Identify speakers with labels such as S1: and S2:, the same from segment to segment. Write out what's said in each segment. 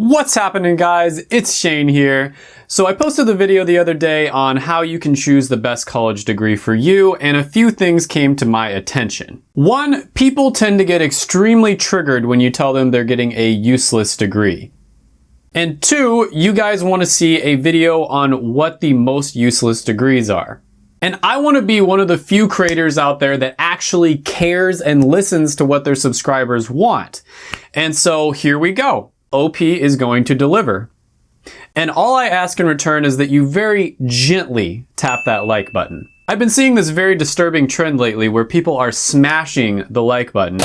S1: What's happening, guys? It's Shane here. So I posted the video the other day on how you can choose the best college degree for you, and a few things came to my attention. One, people tend to get extremely triggered when you tell them they're getting a useless degree. And two, you guys want to see a video on what the most useless degrees are. And I want to be one of the few creators out there that actually cares and listens to what their subscribers want. And so here we go. OP is going to deliver. And all I ask in return is that you very gently tap that like button. I've been seeing this very disturbing trend lately where people are smashing the like button.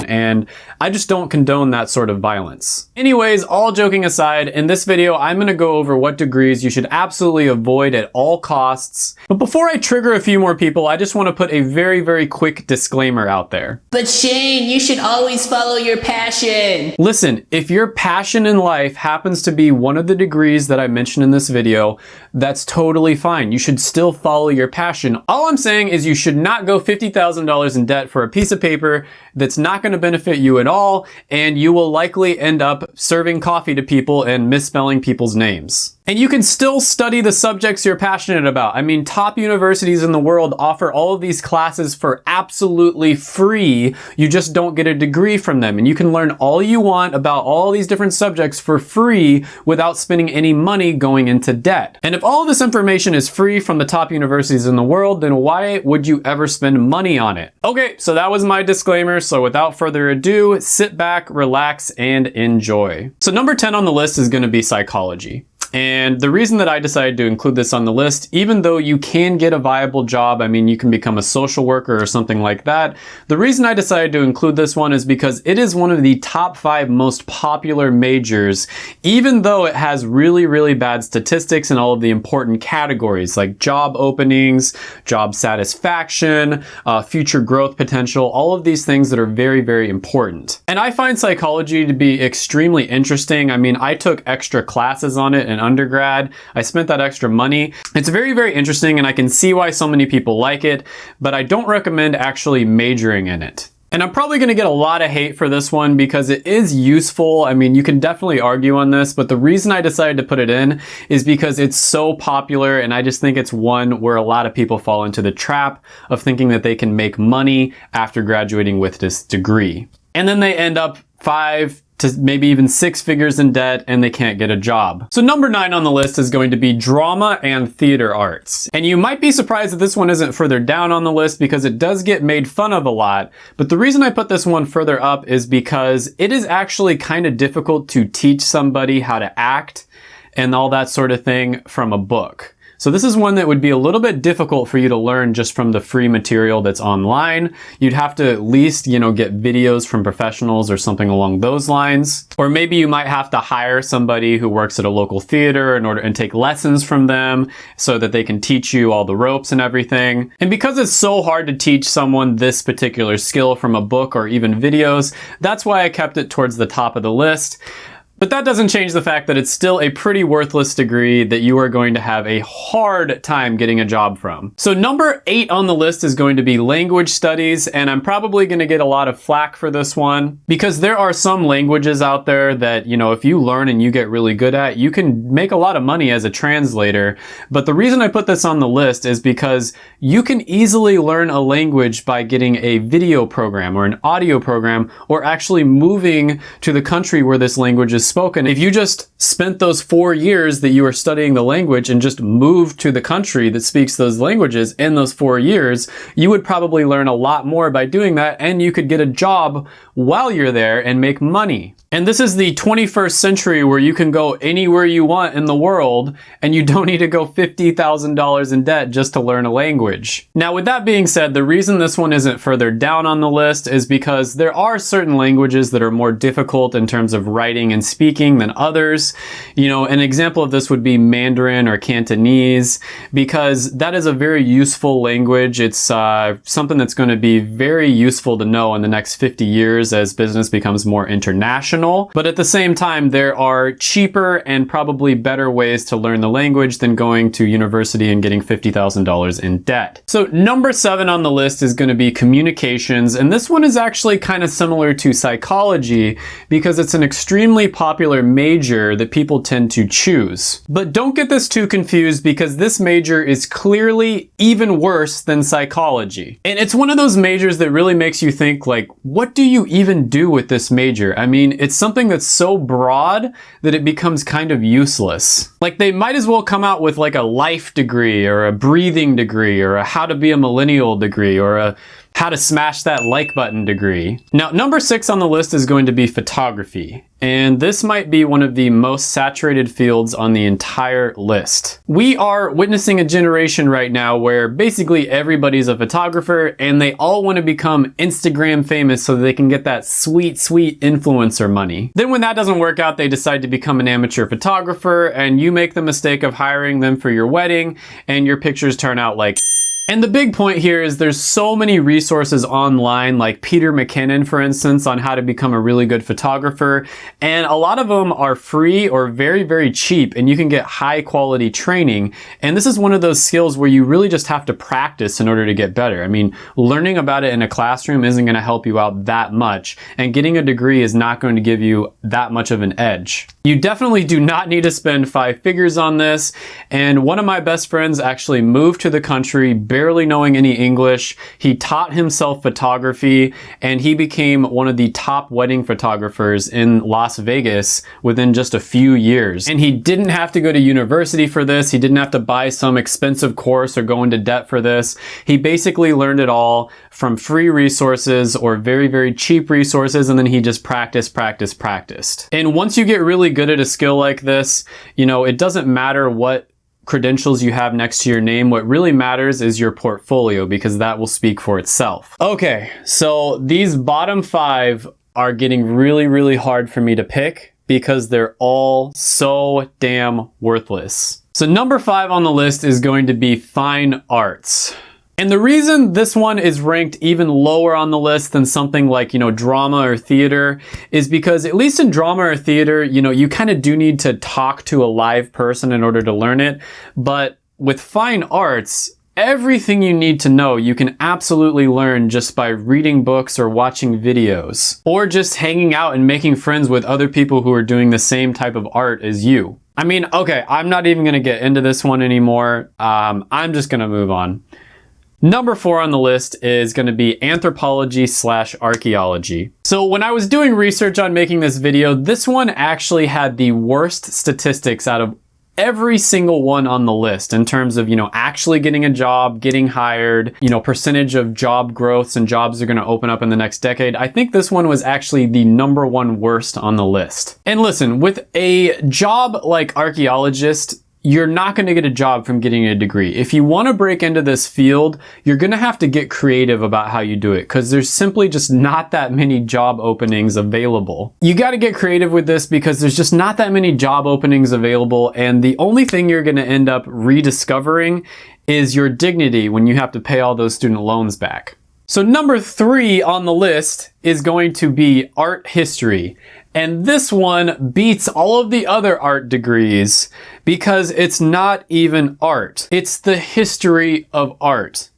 S1: And I just don't condone that sort of violence. Anyways, all joking aside, in this video, I'm gonna go over what degrees you should absolutely avoid at all costs. But before I trigger a few more people, I just wanna put a very, very quick disclaimer out there.
S2: But Shane, you should always follow your passion.
S1: Listen, if your passion in life happens to be one of the degrees that I mentioned in this video, that's totally fine. You should still follow your passion. All I'm saying is you should not go $50,000 in debt for a piece of paper that's not gonna benefit you at all, and you will likely end up serving coffee to people and misspelling people's names. And you can still study the subjects you're passionate about. I mean, top universities in the world offer all of these classes for absolutely free. You just don't get a degree from them. And you can learn all you want about all these different subjects for free without spending any money going into debt. And if all of this information is free from the top universities in the world, then why would you ever spend money on it? Okay, so that was my disclaimer. So without further ado, sit back, relax, and enjoy. So number 10 on the list is going to be psychology. And the reason that I decided to include this on the list, even though you can get a viable job, I mean, you can become a social worker or something like that. The reason I decided to include this one is because it is one of the top 5 most popular majors, even though it has really, really bad statistics in all of the important categories like job openings, job satisfaction, future growth potential, all of these things that are very, very important. And I find psychology to be extremely interesting. I mean, I took extra classes on it in undergrad. I spent that extra money. It's very, very interesting, and I can see why so many people like it, but I don't recommend actually majoring in it. And I'm probably going to get a lot of hate for this one because it is useful. I mean, you can definitely argue on this, but the reason I decided to put it in is because it's so popular, and I just think it's one where a lot of people fall into the trap of thinking that they can make money after graduating with this degree. And then they end up 5 to maybe even 6 figures in debt, and they can't get a job. So number 9 on the list is going to be drama and theater arts. And you might be surprised that this one isn't further down on the list because it does get made fun of a lot. But the reason I put this one further up is because it is actually kind of difficult to teach somebody how to act and all that sort of thing from a book. So this is one that would be a little bit difficult for you to learn just from the free material that's online. You'd have to at least, get videos from professionals or something along those lines. Or maybe you might have to hire somebody who works at a local theater and take lessons from them so that they can teach you all the ropes and everything. And because it's so hard to teach someone this particular skill from a book or even videos, that's why I kept it towards the top of the list. But that doesn't change the fact that it's still a pretty worthless degree that you are going to have a hard time getting a job from. So number 8 on the list is going to be language studies, and I'm probably going to get a lot of flack for this one because there are some languages out there that, if you learn and you get really good at, you can make a lot of money as a translator. But the reason I put this on the list is because you can easily learn a language by getting a video program or an audio program, or actually moving to the country where this language is spoken. If you just spent those 4 years that you were studying the language and just moved to the country that speaks those languages in those 4 years, you would probably learn a lot more by doing that, and you could get a job while you're there and make money. And this is the 21st century where you can go anywhere you want in the world and you don't need to go $50,000 in debt just to learn a language. Now, with that being said, the reason this one isn't further down on the list is because there are certain languages that are more difficult in terms of writing and speaking speaking than others. You know, an example of this would be Mandarin or Cantonese, because that is a very useful language. It's something that's going to be very useful to know in the next 50 years as business becomes more international. But at the same time, there are cheaper and probably better ways to learn the language than going to university and getting $50,000 in debt. So number 7 on the list is going to be communications, and this one is actually kind of similar to psychology because it's an extremely popular major that people tend to choose. But don't get this too confused, because this major is clearly even worse than psychology. And it's one of those majors that really makes you think, like, what do you even do with this major? I mean, it's something that's so broad that it becomes kind of useless. Like, they might as well come out with like a life degree or a breathing degree or a how to be a millennial degree or a how to smash that like button degree. Now, number 6 on the list is going to be photography. And this might be one of the most saturated fields on the entire list. We are witnessing a generation right now where basically everybody's a photographer and they all want to become Instagram famous so they can get that sweet, sweet influencer money. Then when that doesn't work out, they decide to become an amateur photographer, and you make the mistake of hiring them for your wedding and your pictures turn out like. And the big point here is there's so many resources online, like Peter McKinnon, for instance, on how to become a really good photographer. And a lot of them are free or very, very cheap, and you can get high quality training. And this is one of those skills where you really just have to practice in order to get better. I mean, learning about it in a classroom isn't going to help you out that much, and getting a degree is not going to give you that much of an edge. You definitely do not need to spend 5 figures on this. And one of my best friends actually moved to the country barely knowing any English. He taught himself photography, and he became one of the top wedding photographers in Las Vegas within just a few years. And he didn't have to go to university for this. He didn't have to buy some expensive course or go into debt for this. He basically learned it all from free resources or very, very cheap resources, and then he just practiced. And once you get really good at a skill like this, you know, it doesn't matter what credentials you have next to your name. What really matters is your portfolio, because that will speak for itself. Okay, so these bottom 5 are getting really, really hard for me to pick because they're all so damn worthless. So number 5 on the list is going to be fine arts. And the reason this one is ranked even lower on the list than something like, you know, drama or theater is because, at least in drama or theater, you know, you kind of do need to talk to a live person in order to learn it. But with fine arts, everything you need to know, you can absolutely learn just by reading books or watching videos, or just hanging out and making friends with other people who are doing the same type of art as you. I mean, okay, I'm not even going to get into this one anymore. I'm just going to move on. Number 4 on the list is going to be anthropology/archaeology. So when I was doing research on making this video, this one actually had the worst statistics out of every single one on the list in terms of, you know, actually getting a job, getting hired, you know, percentage of job growths and jobs are going to open up in the next decade. I think this one was actually the number 1 worst on the list. And listen, with a job like archaeologist, you're not going to get a job from getting a degree. If you want to break into this field, you're going to have to get creative about how you do it, because there's simply just not that many job openings available. You got to get creative with this because there's just not that many job openings available, and the only thing you're going to end up rediscovering is your dignity when you have to pay all those student loans back. So number 3 on the list is going to be art history. And this one beats all of the other art degrees because it's not even art. It's the history of art.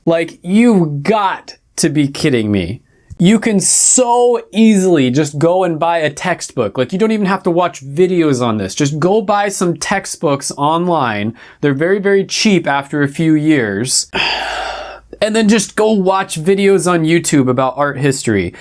S1: Like, you've got to be kidding me. You can so easily just go and buy a textbook. Like, you don't even have to watch videos on this. Just go buy some textbooks online. They're very, very cheap after a few years. And then just go watch videos on YouTube about art history.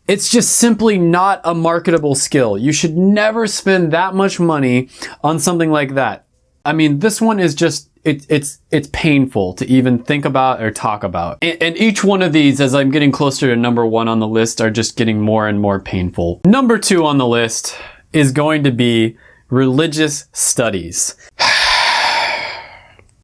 S1: It's just simply not a marketable skill. You should never spend that much money on something like that. I mean, this one is just, it's painful to even think about or talk about. And each one of these, as I'm getting closer to number 1 on the list, are just getting more and more painful. Number 2 on the list is going to be religious studies.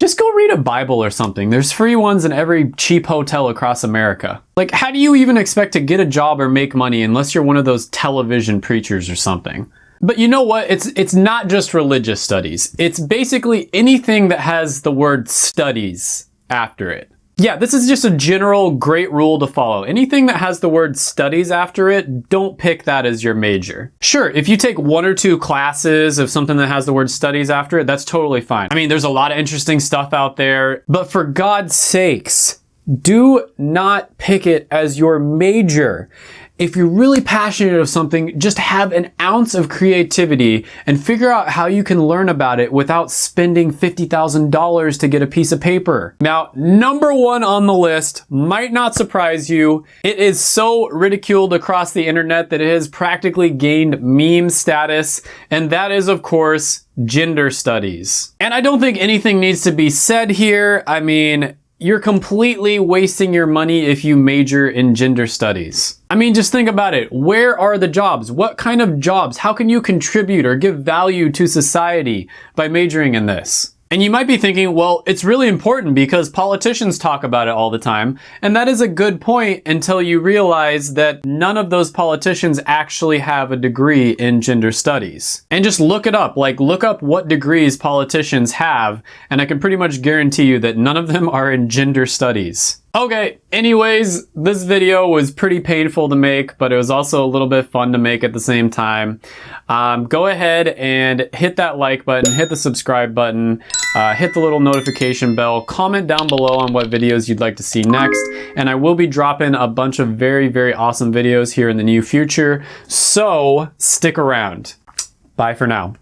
S1: just go read a Bible or something. There's free ones in every cheap hotel across America. Like, how do you even expect to get a job or make money unless you're one of those television preachers or something? But you know what? It's not just religious studies. It's basically anything that has the word studies after it. Yeah, this is just a general great rule to follow. Anything that has the word studies after it, don't pick that as your major. Sure, if you take 1 or 2 classes of something that has the word studies after it, that's totally fine. I mean, there's a lot of interesting stuff out there, but for God's sakes, do not pick it as your major. If you're really passionate of something, just have an ounce of creativity and figure out how you can learn about it without spending $50,000 to get a piece of paper. Now, number 1 on the list might not surprise you. It is so ridiculed across the internet that it has practically gained meme status, and that is, of course, gender studies. And I don't think anything needs to be said here. I mean, you're completely wasting your money if you major in gender studies. I mean, just think about it. Where are the jobs? What kind of jobs? How can you contribute or give value to society by majoring in this? And you might be thinking, well, it's really important because politicians talk about it all the time. And that is a good point until you realize that none of those politicians actually have a degree in gender studies. And just look it up, like look up what degrees politicians have, and I can pretty much guarantee you that none of them are in gender studies. Okay, anyways, this video was pretty painful to make, but it was also a little bit fun to make at the same time. Go ahead and hit that like button, hit the subscribe button, hit the little notification bell, comment down below on what videos you'd like to see next, and I will be dropping a bunch of very, very awesome videos here in the near future, so stick around. Bye for now.